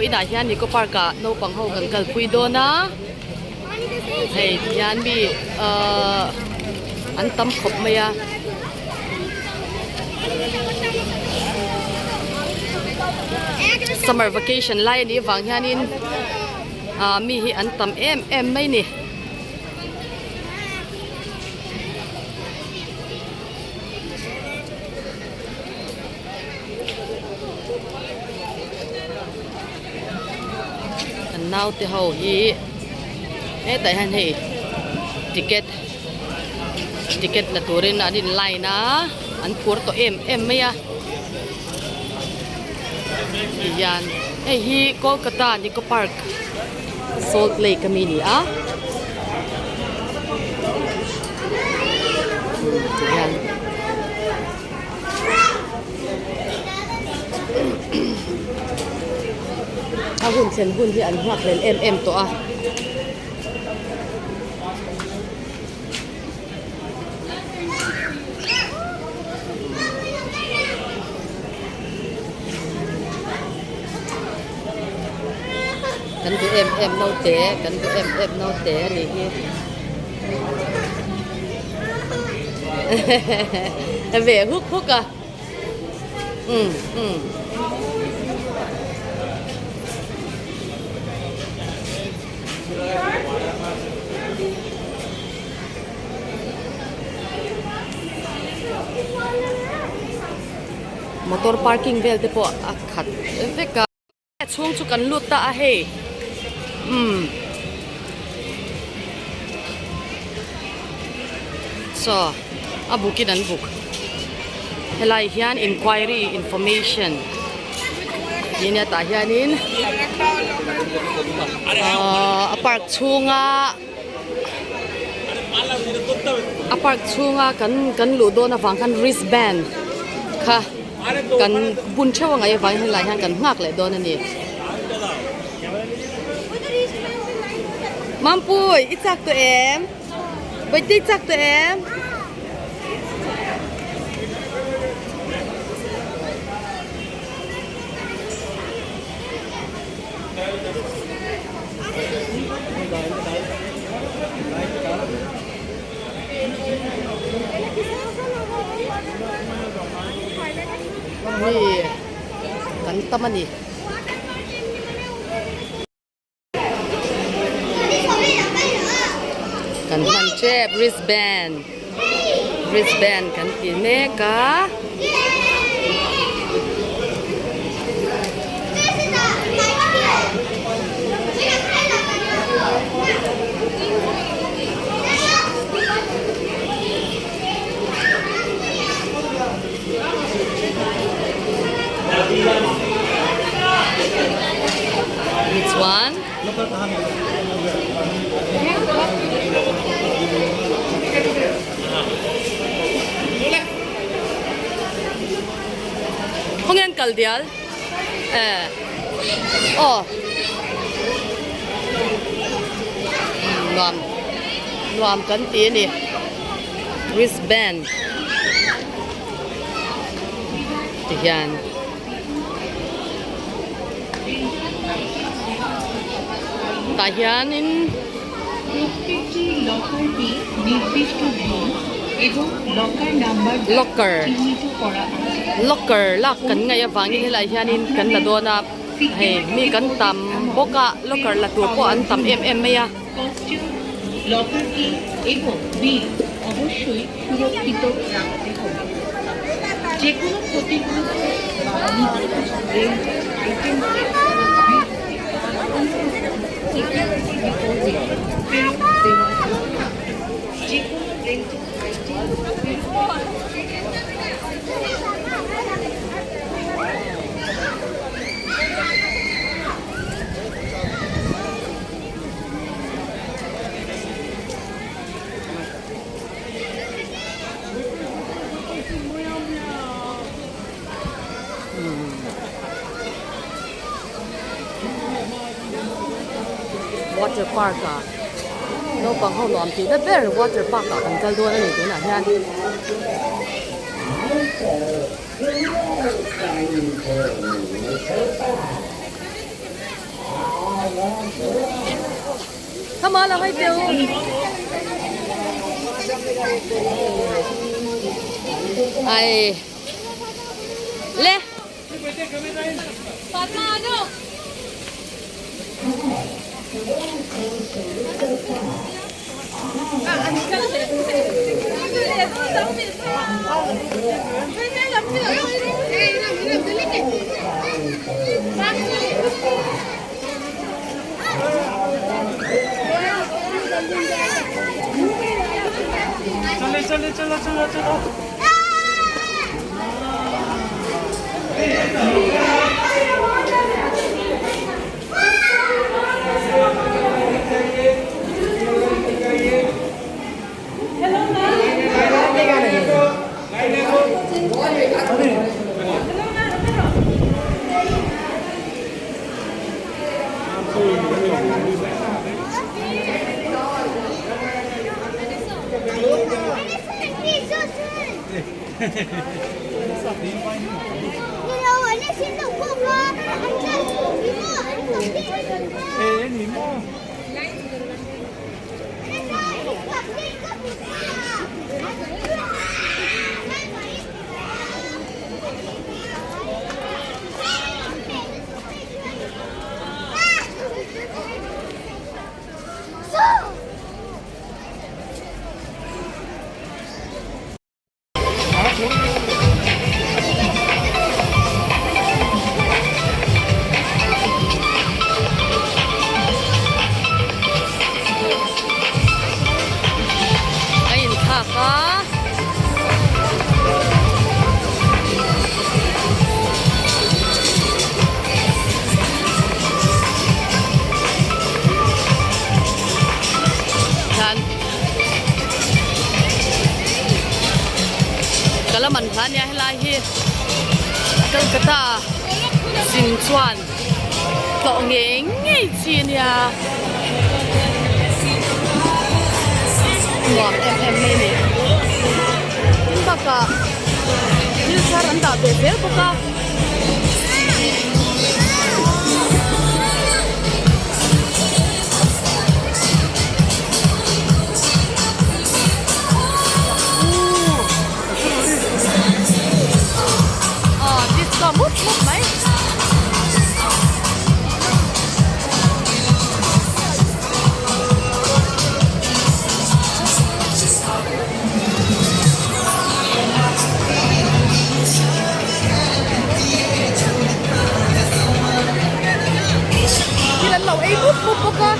ina hian ni ko parka no pang ho kan kal pui do na hei hian mi an tam khop maya summer vacation lai ni wang hianin mi hi an tam em mai ni now te ho hi tai han hi ticket la turin na din line na an pur to em maya yan hi Kolkata Nico Park Salt Lake kami ni yan hun sen hun hi an huak len em to kan du em no te kan du em no te ni hi về hút motor parking vel te po akhat veka chung chu kan lut ta he so abukin an book helai hian inquiry information yinia ta hianin park chunga kan lu do na wang kan wristband kha kan bun chawa ngai wang helai hian kan ngak le do na ni mampui ichak to em bai ti chak to em ni kan tamani kan han che wristband kan ti meka which one không nghe cල් dial nuam kan ti ni wristband ti hian ta hianin লকারটি নির্দিষ্ট ধরন এবং locker number চিহ্নিত করা আছে locker lak kan ngai awangin helai hianin kan la dona hei mi kan tam boka locker la tur po an tam em maya costume লকারটি এবং bill অবশ্যই সুরক্ষিত রাখতে হবে যে কোনো ক্ষতিগ্রস্ত বা নিখোঁজ item water park no pang ho nom ti da ber water park kan kal do na ni tu na hian Come on, hi, Bill. Ai. Le. चले चलो चलो चलो Kalaman kan ya lahi kan kata Sichuan to ngeng ngei chin ya ngom em ni ni tin baka ni saran da be be baka mút mút mấy đi lên lầu ấy mút mút mút con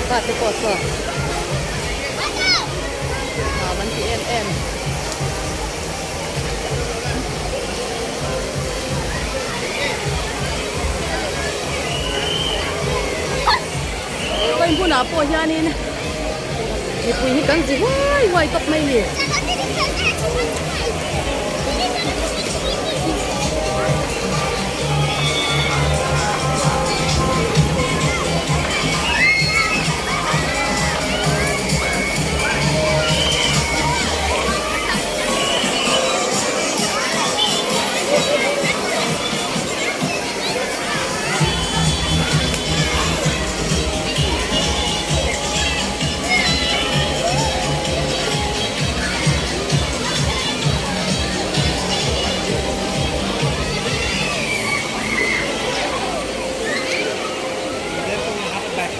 Và cái cột sở bắn chị em bên phụ nữ bỏ ra nên thì phụ nữ cần gì hoài hoài tập mấy nè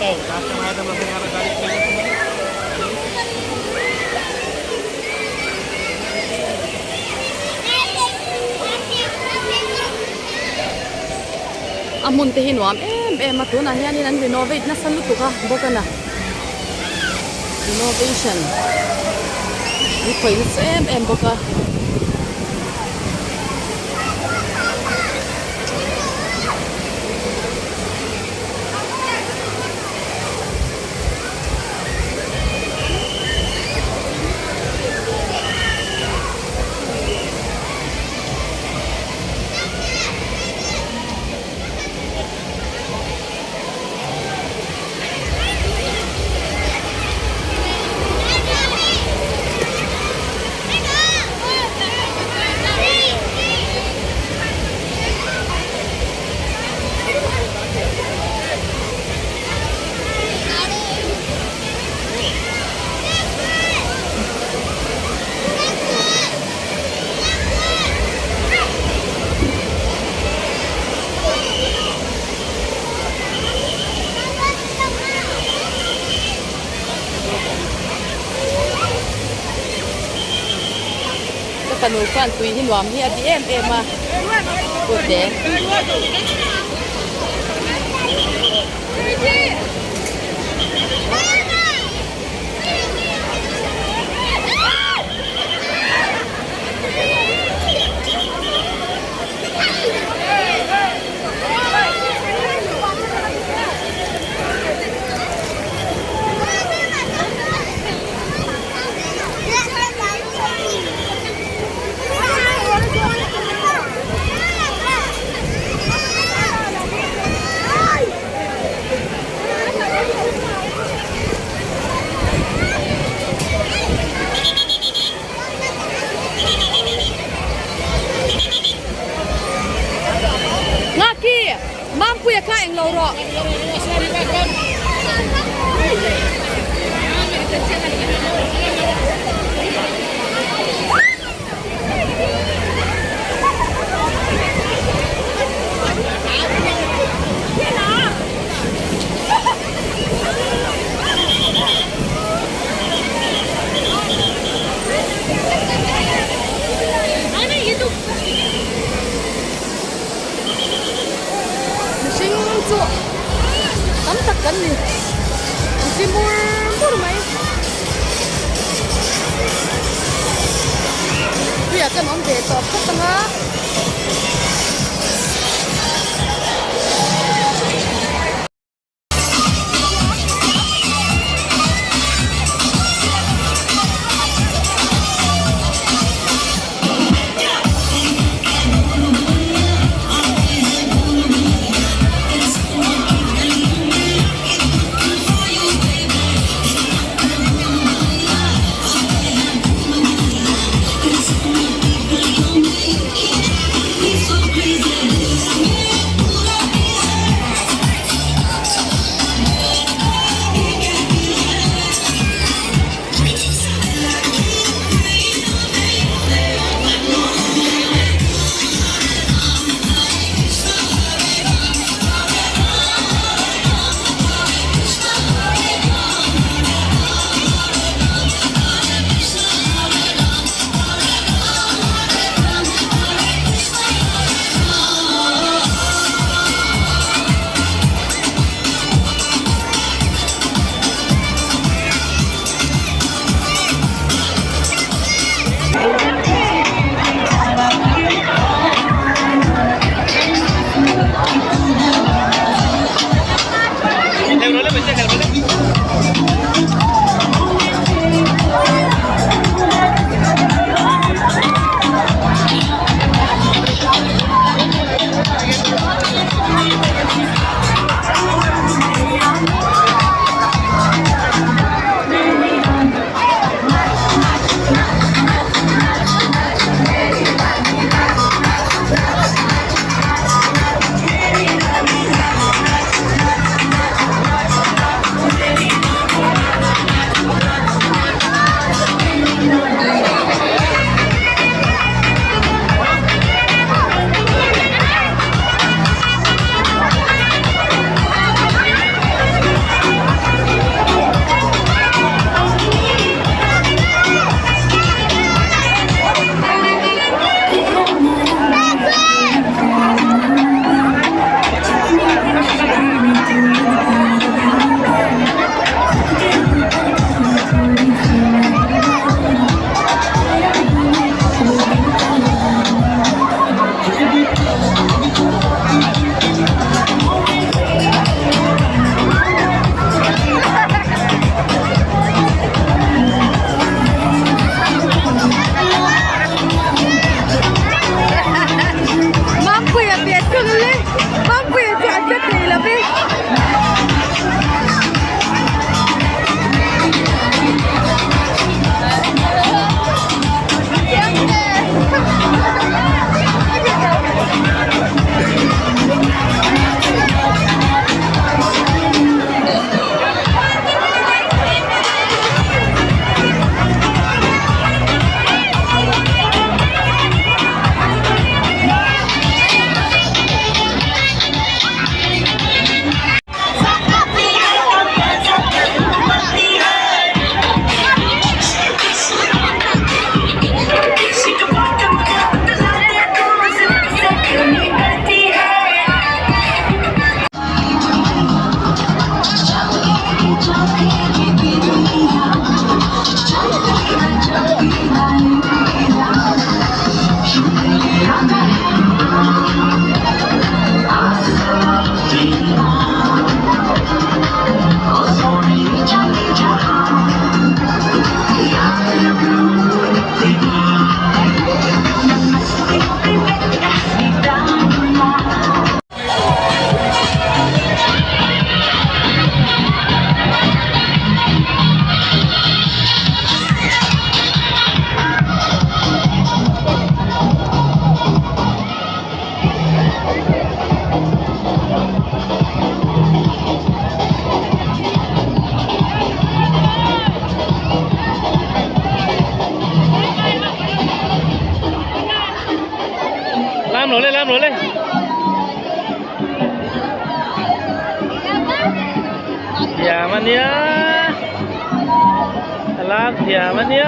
amun te hinwam em atuna hian an renovate na san lutuka bokana renovation ni khoin em boka kanu kan tui hinwam hi adi em ma ko de mang puya ka eng lo ro tắm tật cánh đi đi mua được mấy bây giờ cái món về tọt tất cả So Mampu ya biar tu le. Mampu ya jadi ada lebih. làm nổi lên thìa mà nia làm thìa mà nia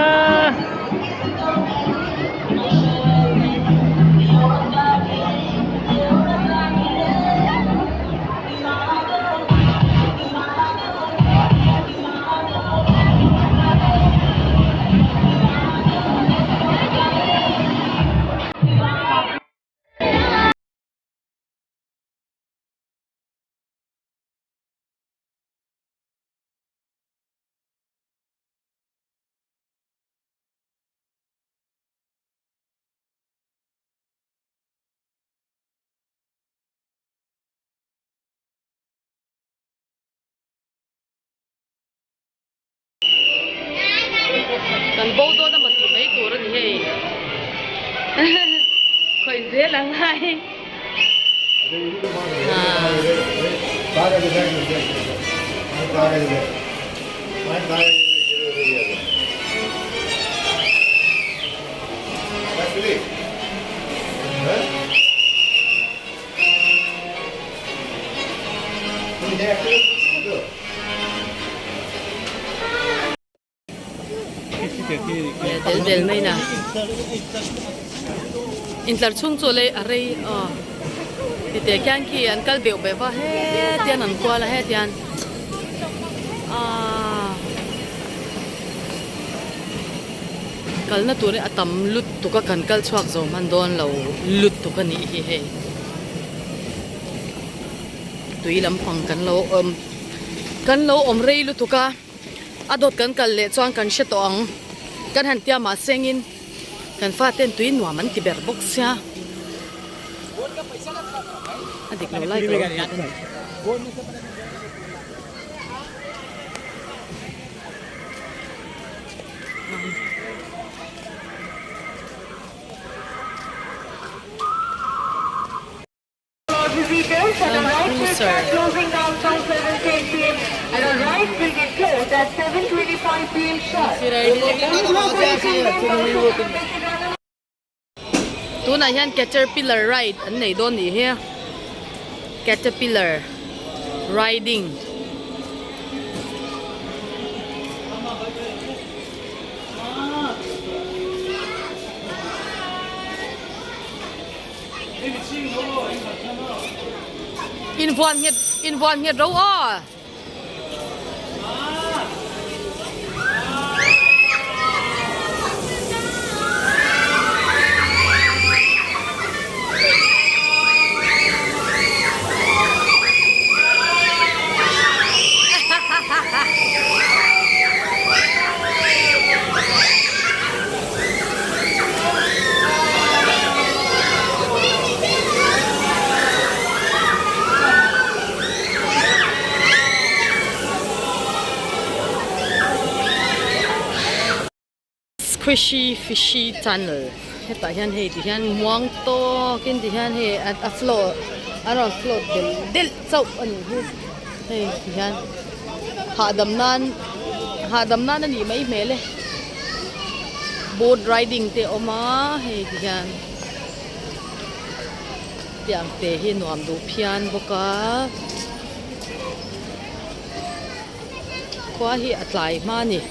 cần bố tôi mà tìm mấy tuổi rồi thì khởi dễ là ngay del mai na intlar chung chole arei ti te kyang ki an kal beu be wa he tian an kwa la he tian kal na tur atam lut tu ka kan kal chuak zo man don lo lut tu ka ni hi he tui lam phang kan lo rei lu tu ka adot kan kal le chuang kan she to ang kan han tia ma sengin kan fa ten tui nuwa man ti ber box sia adik lo lai ko Visitors and arrivals will start closing down from 7:10 p.m. and arrivals will get closed at 7:25 p.m. sharp. tu na hian caterpillar ride an nei don ni he caterpillar riding in von het in one here đâu à squishy fishy tunnel heta hian hei ti hian muang to kin ti hian hei a float around float del chau ani hi hei ti hian ha dam nan ani mai mele boat riding te oma hei ti hian tiang te hi nuam du phian boka kwa hi atlai ma ni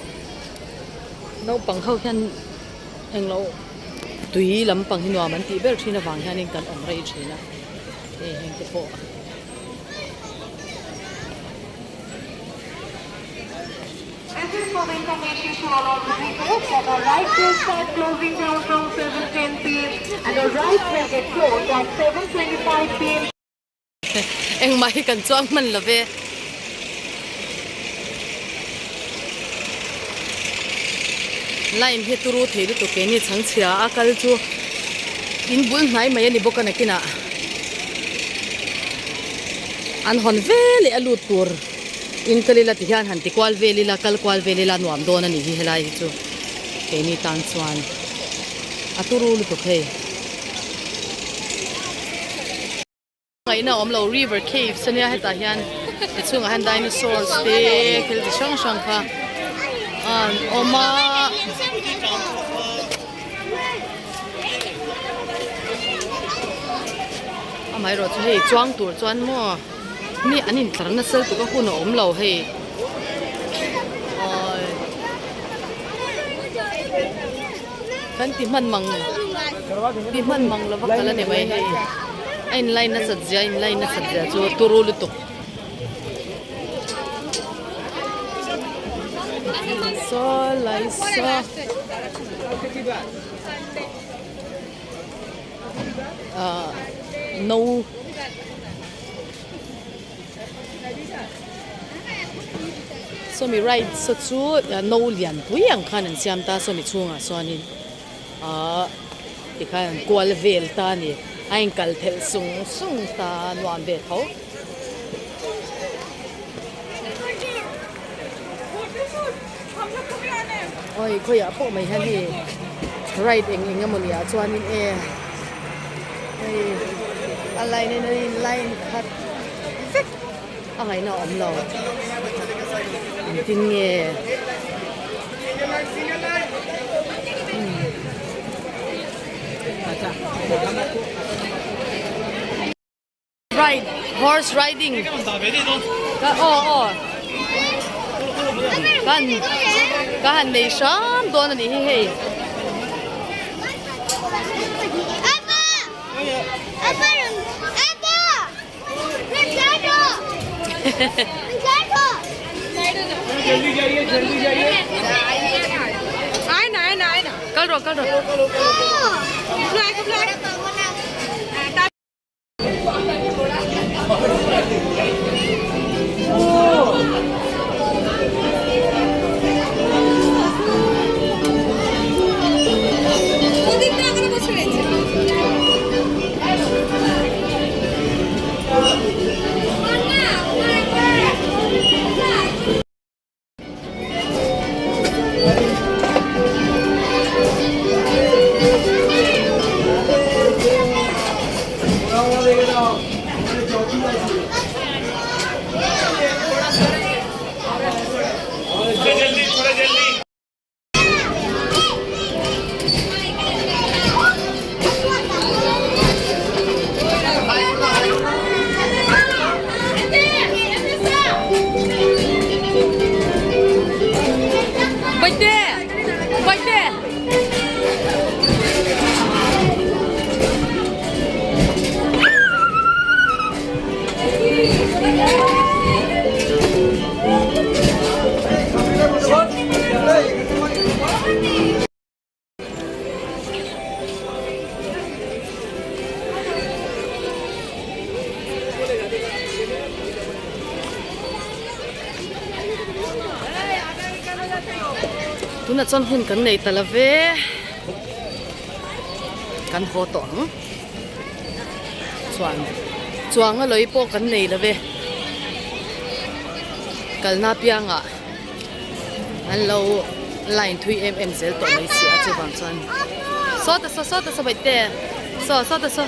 no pang ho hian englo tui lam pang hinwa man ti ber thina wang hian in kan om rei thina e heng te po This is for the information to all our visitors that our right will start closing down from 7:10 p.m. and our right will get closed at 7:25 p.m. eng mai kan chuang man love line he turu theiru to ke ni chang chira akal chu in bul hnai mai ani bokana kina an hon vele alu tur in kalila ti hian han ti kwal veli la kal kwal veli la nuam don ani hi helai chu ke ni tan chuan aturu lu to khei ngai na omlo river cave sania heta hian chunga han dinosaurs te khel ti shang shang kha an oma amai ro chu hei chuang tur chuan mo ni anin tlarna sel tu ka hun om lo hei oi kan ti man mang la vakala ne mai hei in line na sajja in line na sajja chu turul tu so lai so no so mi right so chu no lian pui ang khan an siam ta so mi chunga so anin ti khan kwal vel ta ni ain kal thel sung ta nuam ve tho oi khoya po mai han hi right eng amonia chuanin e ei alai ne line khat angai na om lo tin nge ride horse riding kan nei sham don ani hi hei जल्दी जाइए आए ना कल रो Thank you. tuna chon hun kan nei tala ve kan ho tong chuang a loi po kan nei la ve kalna pianga an lo line 3mm zel to mai si a che bang chan so ta so bai te so ta so